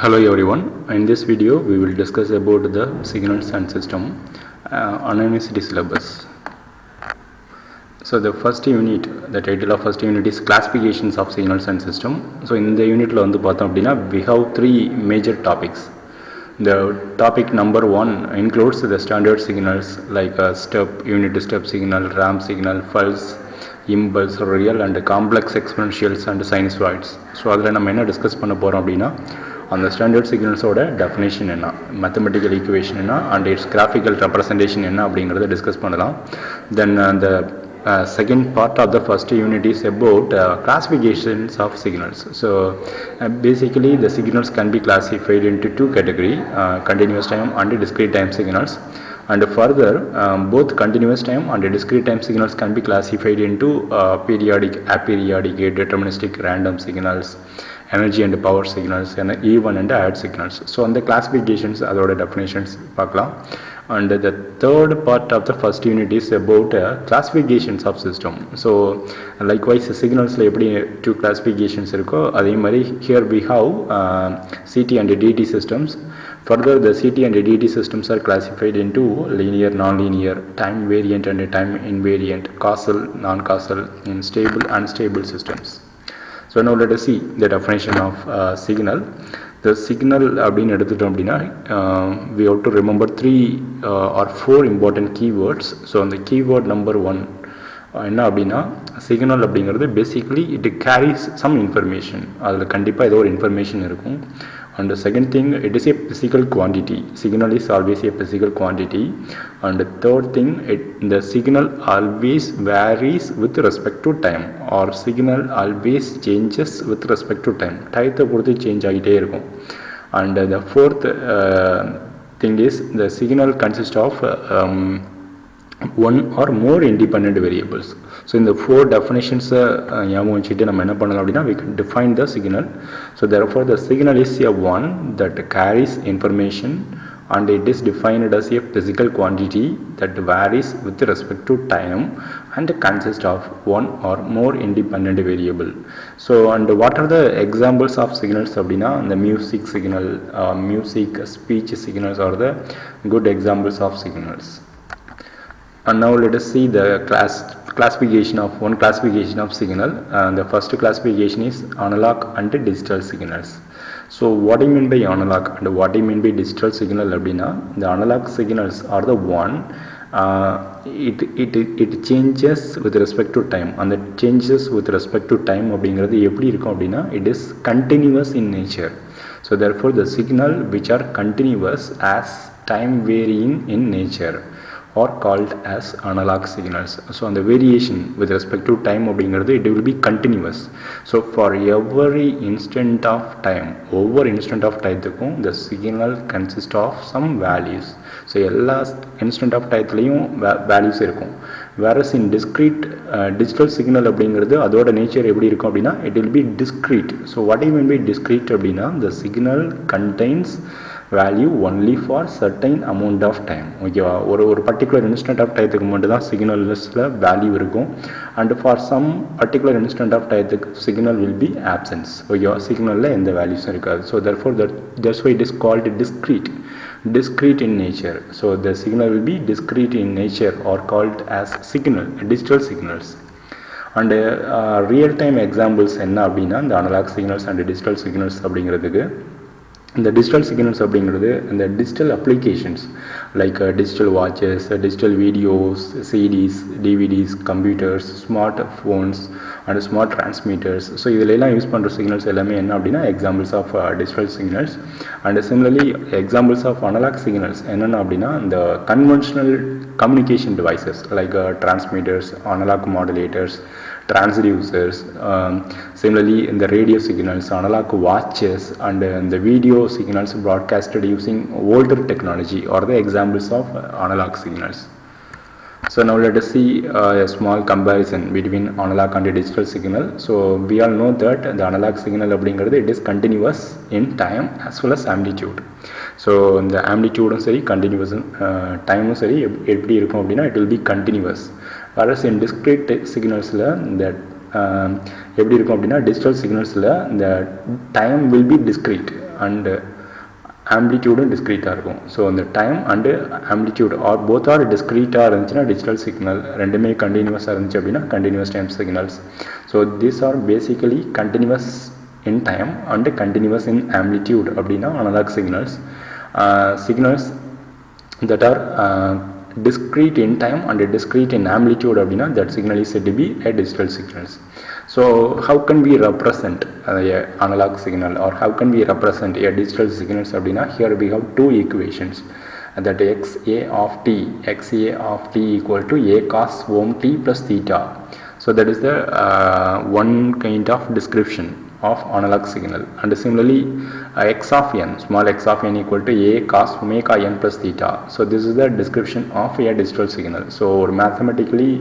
Hello everyone. In this video we will discuss about the signals and system on university syllabus. So the first unit, the title of first unit is classifications of signals and system. So in the unit la vandu pathom appadina we have three major topics. The topic number 1 includes the standard signals like step, unit step signal, ramp signal, pulse, impulse, real and complex exponentials and sinusoids. So adula நம்ம என்ன discuss பண்ண போறோம் அப்படின்னா அந்த standard சிக்னல்ஸோட definition என்ன, mathematical equation என்ன and it's graphical representation என்ன அப்படிங்கிறத டிஸ்கஸ் பண்ணலாம். தென் அந்த second part of the first unit is about classifications of signals. So basically the signals can be classified into two categories, continuous time and discrete time signals. And further both continuous time and discrete time signals can be classified into periodic, aperiodic, deterministic, random signals, energy and power signals, and even and odd signals. So on the classifications அதோட definitions பார்க்கலாம். And the third part of the first unit is about classifications of system. So likewise signals la eppadi two classifications irukko adhe mari here we have CT and DT systems. Further the CT and DT systems are classified into linear, non-linear, time variant and time invariant, causal, non-causal, and stable, unstable systems. So now let us see the definition of signal. The signal அப்படின்னு எடுத்துட்டோம் அப்படின்னா we have to remember 3 or 4 important keywords. So அந்த keyword number 1 என்ன அப்படின்னா signal அப்படிங்கிறது basically it carries some information, அதில் கண்டிப்பாக ஏதோ ஒரு இன்ஃபர்மேஷன் இருக்கும். And the second thing, it is a physical quantity. Signal is always a physical quantity. And the third thing, the signal always varies with respect to time, or signal always changes with respect to time. Time பொறுத்து change ஆகிட்டே இருக்கும். And the fourth thing is the signal consists of one or more independent variables. So in the four definitions ஞாபகம் வச்சுட்டு நம்ம என்ன பண்ணலாம் அப்படின்னா we can define the signal. So therefore the signal is a one that carries information and it is defined as a physical quantity that varies with respect to time and consists of one or more independent variable. So and what are the examples of signals அப்படின்னா the music signal, music, speech signals are the good examples of signals. And now let us see the classification of signal. The first classification is analog and digital signals. So what do you mean by analog and what do you mean by digital signal அப்படின்னா the analog signals are the one it changes with respect to time, and the changes with respect to time அப்படிங்கிறது எப்படி இருக்கும் அப்படின்னா it is continuous in nature. So therefore the signal which are continuous as time varying in nature are called as analog signals. So on the variation with respect to time அப்படிங்கிறது it will be continuous. So for every instant of time, over instant of timeக்கும் the signal consists of some values. So எல்லா instant of timeலையும் values இருக்கும். Whereas in discrete digital signal அப்படிங்கிறது அதோட nature எப்படி இருக்கும் அப்படின்னா it will be discrete. So what do you mean by discrete அப்படின்னா the signal contains value only for certain amount of time. ஓகேவா, ஒரு பர்டிகுலர் இன்ஸ்டன்ட் ஆஃப் டயத்துக்கு மட்டும் தான் சிக்னல் லிஸ்ட்டில் வேல்யூ இருக்கும். And for some particular instant of டயத்துக்கு signal will be absence. ஓகேவா, சிக்னலில் எந்த வேல்யூஸும் இருக்காது. So therefore that's why it is called discrete in nature. So the signal will be discrete in nature or called as digital signals. And real time examples என்ன அப்படின்னா இந்த analog signals and digital signals அப்படிங்கிறதுக்கு இந்த digital signals அப்படிங்கிறது இந்த digital applications like digital watches, digital videos, CDs, DVDs, computers, smart phones and smart transmitters. So இதில் எல்லாம் use பண்ணுற சிக்னல்ஸ் எல்லாமே என்ன அப்படின்னா examples of digital signals. And similarly examples of analog signals என்னென்ன அப்படின்னா இந்த conventional communication devices like transmitters, analog modulators, transducers, similarly in the radio signals, analog watches, and the video signals broadcasted using older technology are the examples of analog signals. So now let us see a small comparison between analog and digital signal. So we all know that the analog signal அப்படிங்கிறது it is continuous in time as well as amplitude. So இந்த amplitude சரி continuous time சரி எப்படி இருக்கும் அப்படின்னா it will be continuous. Whereas in discrete signalsல எப்படி இருக்கும் அப்படின்னா digital signalsல the time will be discrete. And ஆம்ப்ளிடியூடும் டிஸ்க்ரீட்டாக இருக்கும். ஸோ அந்த time and amplitude are both are டிஸ்க்ரீட்டாக இருந்துச்சுன்னா டிஜிட்டல் சிக்னல், ரெண்டுமே கண்டினியூஸாக இருந்துச்சு அப்படின்னா continuous time signals. So these are basically continuous in time and continuous in amplitude அப்படின்னா analog signals. Signals that are discrete in time and discrete in amplitude அப்படின்னா that signal is said to be a digital signals. So how can we represent a analog signal or how can we represent a digital signals அப்படின்னா here we have two equations that xa of t equal to a cos ohm t plus theta. So that is the one kind of description of analog signal. And similarly x of n, small x of n equal to a cos omega n plus theta. So this is the description of a digital signal. So mathematically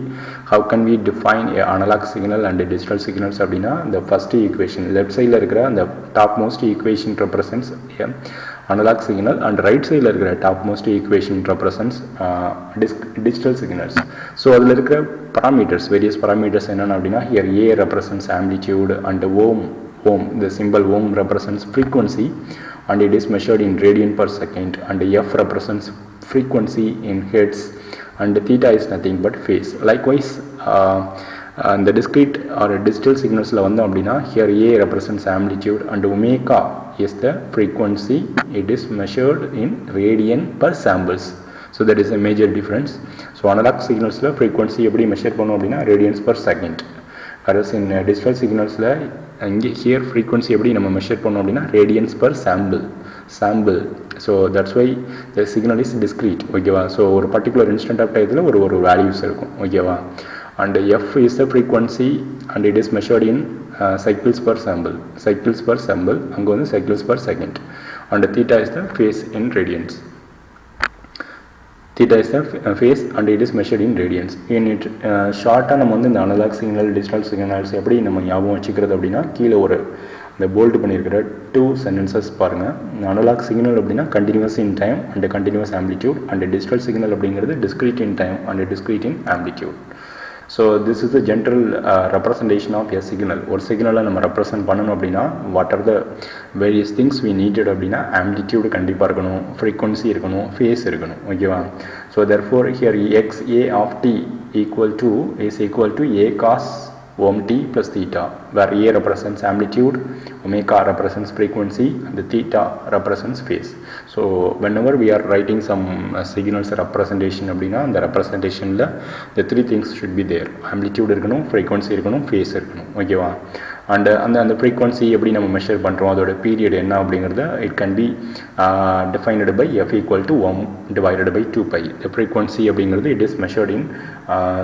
how can we define a analog signal and a digital signals அப்படின்னா the first equation left side ல இருக்கிற அந்த topmost equation represents a analog signal and right side ல இருக்கிற topmost equation represents digital signals. So அதில் இருக்கிற parameters, various parameters என்னென்ன அப்படின்னா here a represents amplitude and ohm, the symbol ohm represents frequency and it is measured in radian per second, and f represents frequency in hertz, and theta is nothing but phase. Likewise the discrete or digital signals la vandha appadina here a represents amplitude and omega is the frequency, it is measured in radian per samples. So that is a major difference. So analog signals la frequency eppadi measure pannom appadina radians per second, whereas in digital signals la here frequency eppadi nama measure pannom appadina radians per sample. So that's why the signal is discrete. Okay va. So ஒரு particular instant of time la ஒரு values இருக்கும். Okay va. And f is the frequency and it is measured in cycles per sample, அங்க வந்து cycles per second, and theta is the phase in radians. Theta is the phase and it is measured in radians. In it short நம்ம வந்து இந்த analog signal digital signals எப்படி நம்ம ஞாபகம் வச்சுக்கிறது அப்படின்னா கீழே ஒரு இந்த போல்ட் பண்ணியிருக்கிற டூ சென்டென்சஸ் பாருங்கள். அனலாக் சிக்னல் அப்படின்னா continuous in time and continuous amplitude, and digital signal அப்படிங்கிறது discrete in time and discrete in amplitude. So this is the general representation of a signal. ஒரு சிக்னலை நம்ம ரெப்ரசன்ட் பண்ணணும் அப்படின்னா what are the various things we needed அப்படின்னா amplitude கண்டிப்பாக இருக்கணும், frequency இருக்கணும், ஃபேஸ் இருக்கணும். ஓகேவா. ஸோ தெர்ஃபோர் ஹியர் XA ஆஃப் t is equal to a cos ohm t plus theta, where a represents amplitude, omega represents frequency, and the theta represents phase. So whenever we are writing some signals representation அப்படின்னா அந்த representationல the three things should be there. amplitude இருக்கணும், frequency இருக்கணும், phase இருக்கணும். ஓகேவா. And அந்த frequency எப்படி நம்ம measure பண்ணுறோம், அதோட பீரியட் என்ன அப்படிங்கிறத it can be defined by f equal to 1 divided by 2π. The frequency அப்படிங்கிறது it is measured in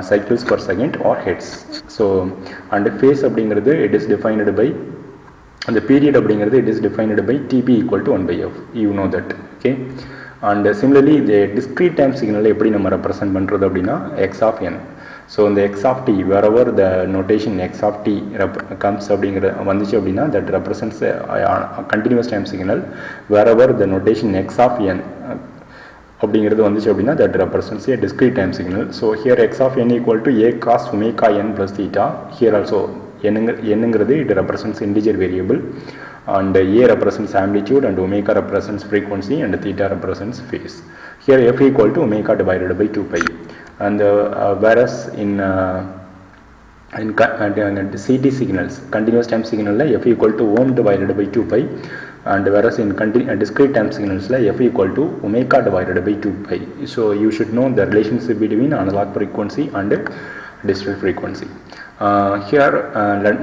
cycles per second or hertz. So and phase அப்படிங்கிறது இட் இஸ் டிஃபைன்டு பை அந்த period அப்படிங்கிறது it is defined by TP equal to 1/f. You know that. Okay. And similarly இந்த discrete time சிக்னலை எப்படி நம்ம represent பண்ணுறது அப்படின்னா x of n. So in the x of t, wherever the notation x of t comes அப்படிங்கிற வந்துச்சு அப்படின்னா that represents a continuous time signal. Wherever the notation x of n அப்படிங்கிறது வந்துச்சு அப்படின்னா that represents a discrete time signal. So here x of n equal to a cos omega n plus theta. Here also என்னங்கிறது it represents integer variable, and a represents amplitude, and omega represents frequency, and theta represents phase. Here f equal to omega divided by 2π. And whereas in CT signals, continuous time signal la f equal to ohm divided by 2π, and whereas in discrete time signals la f equal to omega divided by 2π. So you should know the relationship between analog frequency and digital frequency. Here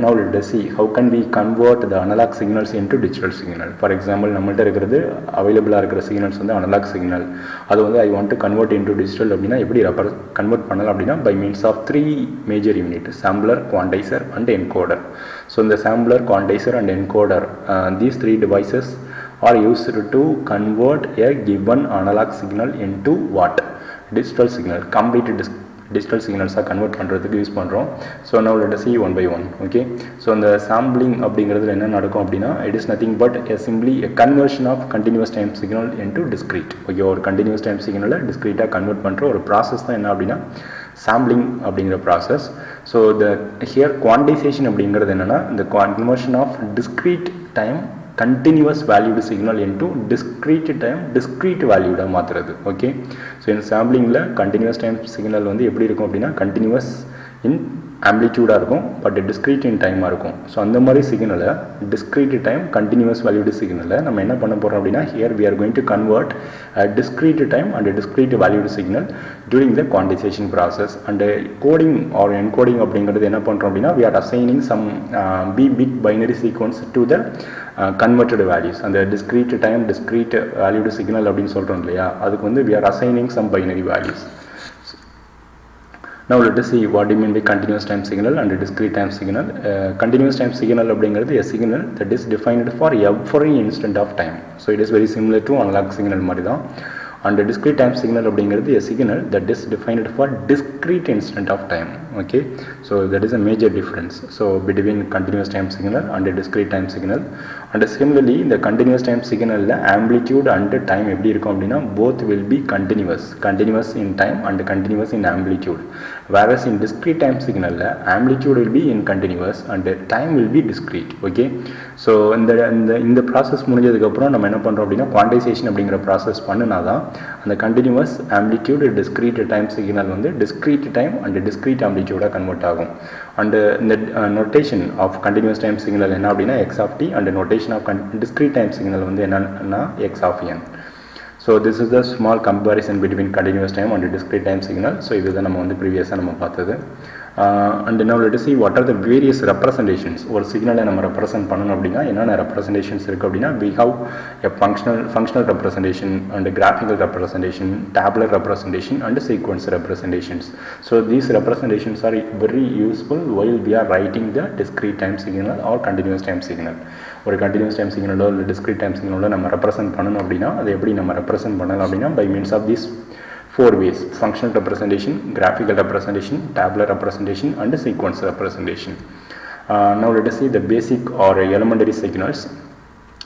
now let us see how can we convert the analog signals into digital signal. For example, நம்மள்ட்ட இருக்கிறது அவைலபிளாக இருக்கிற signals வந்து analogue signal, அது வந்து I want to convert into digital அப்படின்னா எப்படி convert பண்ணலாம் அப்படின்னா by means of 3 major unit: sampler, quantizer and encoder. So இந்த sampler, quantizer and encoder, these 3 devices are used to convert a given analog signal into what? Digital signal. Complete digital signals convert பண்ணுறதுக்கு use பண்ணுறோம். So now let us see one by one. Okay. So இந்த sampling அப்படிங்கிறதுல என்ன நடக்கும் அப்படின்னா it is nothing but simply a conversion of continuous time signal into discrete. Okay. ஒரு continuous time signal டிஸ்க்ரீட்டாக convert பண்ணுற ஒரு ப்ராசஸ் தான் என்ன அப்படின்னா சாம்பிளிங் அப்படிங்கிற process. So the here quantization அப்படிங்கிறது என்னென்னா the conversion of discrete time continuous valued signal into discrete time discrete valued மாத்துறது. Okay, so in sampling la continuous time signal வந்து எப்படி இருக்கும் அப்படின்னா continuous in amplitude இருக்கும் but discrete in time இருக்கும். So அந்த மாதிரி சிக்னலை discrete time continuous valued signal நம்ம என்ன பண்ண போகிறோம் அப்படின்னா here we are going to convert a discrete time and a discrete valued signal during the quantization process and coding or encoding அப்படிங்கிறது என்ன பண்ணுறோம் அப்படின்னா we are assigning some bit binary sequence to the converted values அந்த discrete time discrete valued signal அப்படின்னு சொல்கிறோம் இல்லையா அதுக்கு வந்து we are assigning some binary values. Now let us see what do you mean by continuous time signal and discrete time signal. Continuous time signal அப்படிங்கிறது a signal that is defined for every instant of time. So it is very similar to analog signal மாதிரி தான். And discrete time signal அப்படிங்கிறது a signal that is defined for discrete instant of time. Okay, so that is a major difference. So between continuous time signal and a discrete time signal. And similarly the continuous time signal amplitude and time எப்படி இருக்கும் அப்படின்னா both will be continuous in time and continuous in amplitude. Whereas in discrete time signal amplitude will be in continuous and time will be discrete. Okay, so இந்த process முடிஞ்சதுக்கு அப்புறம் நம்ம என்ன பண்றோம் அப்படின்னா quantization அப்படிங்கிற process பண்ணுனாதான் அந்த continuous amplitude discrete time signal வந்து discrete time and discrete amplitude convert ஆகும். And the notation of continuous time signal என்ன அப்படின்னா x of t and the notation of discrete time signal வந்து என்னன்னா x of n. So this is the small comparison between continuous time and discrete time signal. So இதுதான் நம்ம வந்து previously நம்ம பார்த்தது. And now let us see what are the various representations ஒரு சிக்னலை நம்ம represent பண்ணணும் அப்படின்னா என்னென்ன representations இருக்கு அப்படின்னா we have a functional representation and a graphical representation, tabular representation and sequence representations. So these representations are very useful while we are writing the discrete time signal or continuous time signal. ஒரு continuous time signal or discrete time signal நம்ம represent பண்ணணும் அப்படின்னா அதை எப்படி நம்ம represent பண்ணலாம் அப்படின்னா by means of these four ways: functional representation, graphical representation, tabular representation and sequence representation. Now let us see the basic or elementary signals.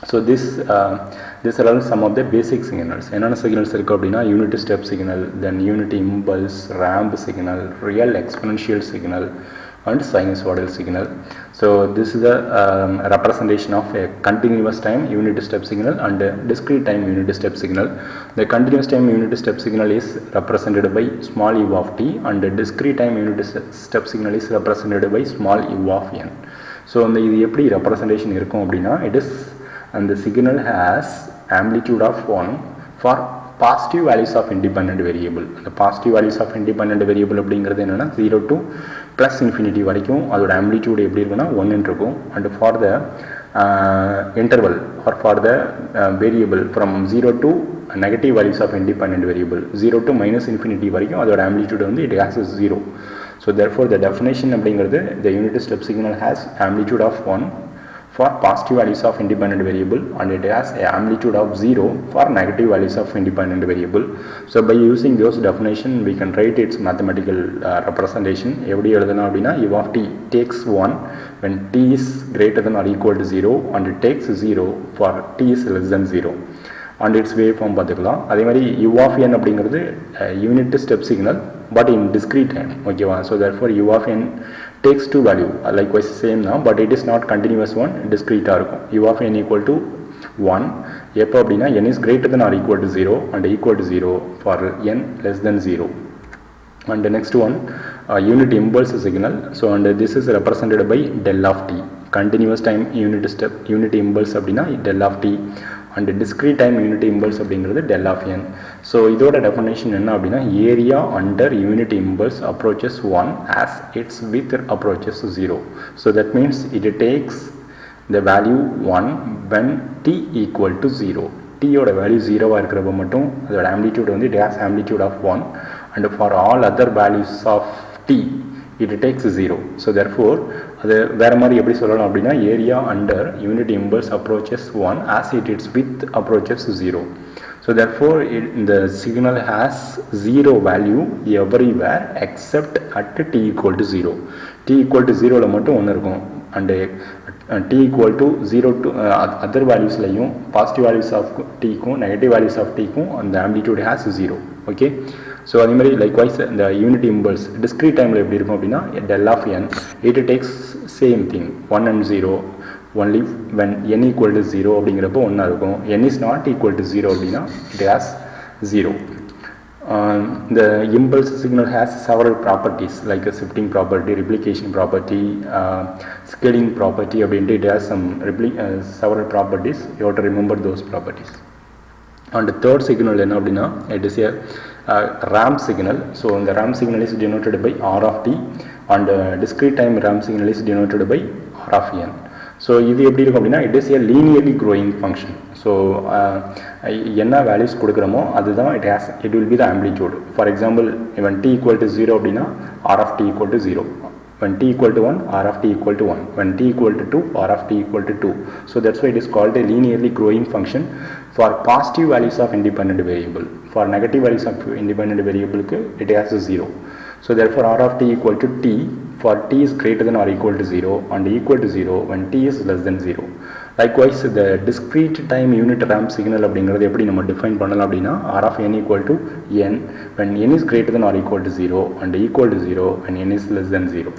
So these are all some of the basic signals. என்னென்ன signals இருக்கு அப்படின்னா unit step signal, then unit impulse, ramp signal, real exponential signal and sinusoidal signal. So this is the representation of a continuous time unit step signal and a discrete time unit step signal. The continuous time unit step signal is represented by small u of t and the discrete time unit step signal is represented by small u of n. So இது எப்படி representation இருக்கும் அப்படின்னா it is and the signal has amplitude of 1 for positive values of independent variable. The positive values of independent variable அப்படிங்கிறது என்னன்னா 0 to plus infinity வரைக்கும் அதோட amplitude எப்படி இருக்குன்னா 1 இருக்கும். And for the interval or for the variable from 0 to negative values of independent variable 0 to minus infinity வரைக்கும் அதோட amplitude வந்து it has 0. So therefore the definition அப்படிங்கிறது the unit step signal has amplitude of 1 for positive values of independent variable and it has a amplitude of 0 for negative values of independent variable. So by using those definition we can write its mathematical representation. எப்படி எழுதலாம் அப்படின்னா u of t takes 1 when t is greater than or equal to 0 and it takes 0 for t is less than 0 and its waveform பார்த்துக்கலாம். அதே மாதிரி u of n அப்படிங்கிறது unit step signal but in discrete time. ஓகேவா? So therefore u of n takes two value likewise same now but it is not continuous one, discrete இருக்கும். u of n equal to 1 எப்போ அப்படின்னா n is greater than or equal to 0 and equal to 0 for n less than 0. And the next one unit impulse signal. So and this is represented by del of t. Continuous time unit step unit impulse அப்படின்னா del of t and discrete time unit impulse அப்படிங்கிறது del of n. So இதோட definition என்ன அப்படின்னா area under unit impulse approaches 1 as its width approaches 0. So that means it takes the value 1 when t equal to 0. t ஓட value 0 இருக்கிறப்ப மட்டும் அதோட amplitude வந்து it has amplitude of 1 and for all other values of t it takes 0. So therefore அது வேற மாதிரி எப்படி சொல்லலாம் அப்படின்னா area under unit impulse approaches 1 as its width approaches 0. So therefore the signal has 0 value everywhere except at t equal to 0. t equal to 0ல மட்டும் ஒன்று இருக்கும் and t equal to 0 to other values லையும் positive values of t க்கும் negative values of t க்கும் அந்த amplitude has 0. Okay, so அதே மாதிரி likewise the unit impulse discrete timeல எப்படி இருக்கும் அப்படின்னா del of n it takes same thing 1 and 0 only when n equal to 0 அப்படிங்கிறப்போ 1 இருக்கும். n is not equal to 0 அப்படின்னா it has 0. The impulse signal has several properties like a shifting property, replication property, scaling property அப்படின்ட்டு it has some several properties. You have to remember those properties. And the third signal என்ன அப்படின்னா it is a ramp signal. So the ramp signal is denoted by r of t and discrete time ramp signal is denoted by r of n. So இது எப்படி இருக்கும் அப்படின்னா it is a linearly growing function. So என்ன values கொடுக்குறோமோ அதுதான் it will be the amplitude. For example when t equal to 0 அப்படின்னா r of t equal to 0. When t equal to 1, r of t equal to 1. When t equal to 2, r of t equal to 2. So that's why it is called a linearly growing function for positive values of independent variable. For negative values of independent variable, it has a 0. So therefore r of t equal to t for t is greater than or equal to 0 and equal to 0 when t is less than 0. Likewise the discrete time unit ramp signal அப்படிங்கிறது எப்படி நம்ம define பண்ணலாம் அப்படின்னா r of n equal to n when n is greater than or equal to 0 and equal to 0 when n is less than 0.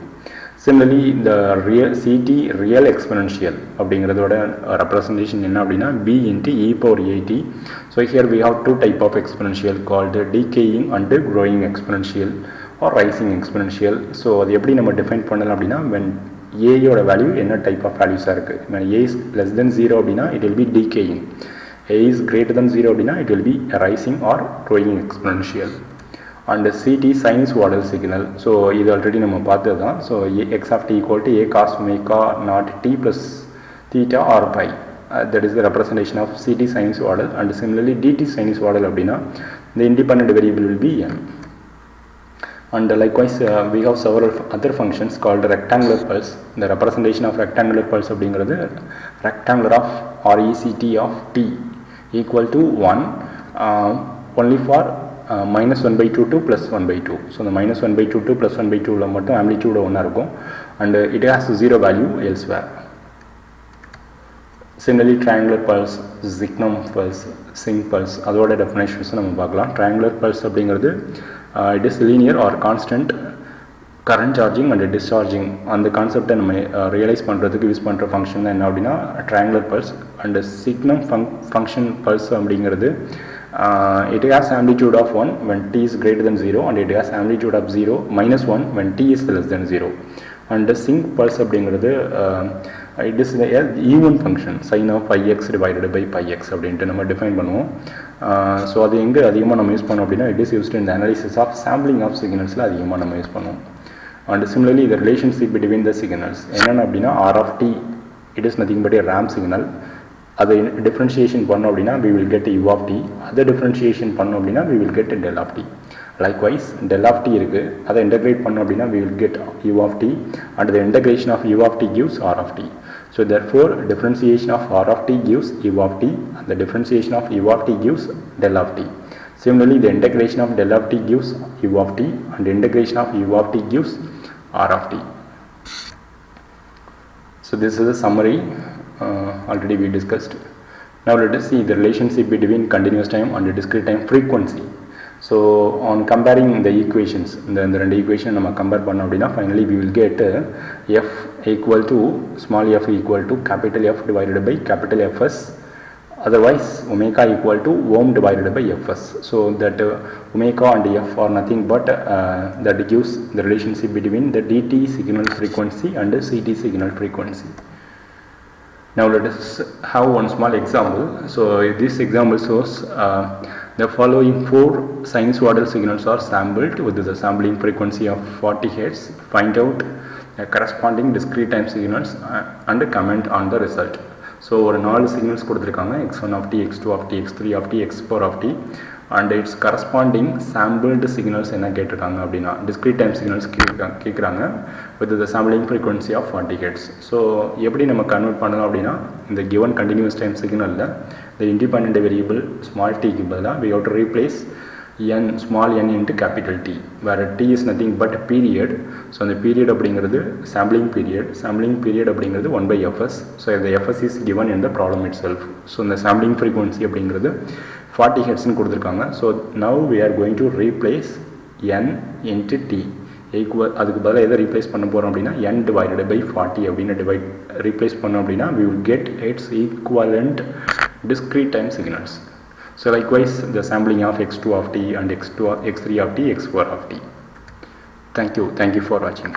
Similarly the CT real exponential அப்படிங்கிறதோட representation என்ன அப்படின்னா b into e power at. So here we have two type of exponential called decaying and growing exponential or rising exponential. So அது எப்படி நம்ம define பண்ணலாம் அப்படின்னா when a யோட value என்ன டைப் ஆஃப் வேல்யூஸாக இருக்குது. when a is less than 0 அப்படின்னா it will be decaying. a is greater than 0 அப்படின்னா it will be rising or growing exponential. And CT sinusoidal signal. So இது already நம்ம பார்த்தது தான். So x of t equal to a cos omega naught t plus theta or pi. That is the representation of CT sinusoidal. And similarly dt sinusoidal அப்படின்னா the independent variable will be n. And likewise we have several other functions called rectangular pulse. The representation of rectangular pulse அப்படிங்கிறது rectangular of or ECT of t equal to 1 only for minus 1 by 2 to plus 1 by 2. So the minus 1 by 2 to plus 1 by 2 ல மட்டும் amplitude ஒன்றா இருக்கும் and it has 0 value elsewhere. Similarly triangular pulse, signum pulse, sync pulse அதோட definitions நம்ம பார்க்கலாம். Triangular pulse அப்படிங்கிறது it is linear or constant current charging and discharging. அந்த கான்செப்டை நம்ம ரியலைஸ் பண்ணுறதுக்கு யூஸ் பண்ணுற ஃபங்க்ஷன் தான் என்ன அப்படின்னா triangular pulse. And signum function pulse அப்படிங்கிறது it has amplitude of 1 when t is greater than 0 and it has amplitude of 0 minus 1 when t is less than 0. And the sync pulse அப்படிங்கிறது it is the even function sin of pi x divided by pi x அப்படின்ட்டு நம்ம define பண்ணுவோம். So அது எங்கே அதிகமாக நம்ம use பண்ணோம் அப்படின்னா it is used in the analysis of sampling of signalஸில் அதிகமாக நம்ம யூஸ் பண்ணுவோம். And similarly the relationship between the signals என்னென்ன அப்படின்னா r of t it is nothing but a ramp signal. அதை டிஃப்ரென்ஷியேஷன் பண்ணோம் அப்படின்னா we will get u of t. அதை differentiation பண்ணோம் அப்படின்னா we will get del of t. Likewise del of t இருக்குது, அதை இன்டகிரேட் பண்ணோம் அப்படின்னா we will get u of t and the integration of u of t gives r of t. So therefore differentiation of r of t gives u of t and the differentiation of u of t gives del of t. Similarly the integration of del of t gives u of t and the integration of u of t gives r of t. So this is a summary already we discussed. Now let us see the relationship between continuous time and discrete time frequency. So on comparing the equations, இந்த ரெண்டு equation நம்ம compare பண்ணோம் அப்படின்னா finally we will get f equal to small f equal to capital F divided by capital Fs, otherwise omega equal to ohm divided by Fs. So that omega and f are nothing but that gives the relationship between the dt signal frequency and the ct signal frequency. Now let us have one small example. So this example shows the following 4 sinusoidal signals are sampled with the sampling frequency of 40 Hz. Find out the corresponding discrete time signals and comment on the result. So ஒரு 4 signals கொடுத்திருக்காங்க x1 of t, x2 of t, x3 of t, x4 of t and its corresponding sampled signals என்ன கேட்டிருக்காங்க அப்படின்னா discrete time signals கேட்குறாங்க with the sampling frequency of 40 Hz. So எப்படி நம்ம convert பண்ணலாம் அப்படின்னா இந்த given continuous time signalல the independent variable small t க்கு பதிலாக we have to replace n small n into capital T where t is nothing but period. So the period அப்படிங்கிறது sampling period அப்படிங்கிறது 1 by fs. So the fs is given in the problem itself. So the sampling frequency அப்படிங்கிறது 40 Hz னு கொடுத்திருக்காங்க. So now we are going to replace n into t அதுக்கு பதிலாக எதை replace பண்ண போகிறோம் அப்படின்னா n divided by 40 அப்படின்னு ரீப்ளேஸ் பண்ணோம் அப்படின்னா we will get its equivalent discrete time signals. So likewise the sampling of x2 of t and x3 of t, x4 of t. Thank you for watching.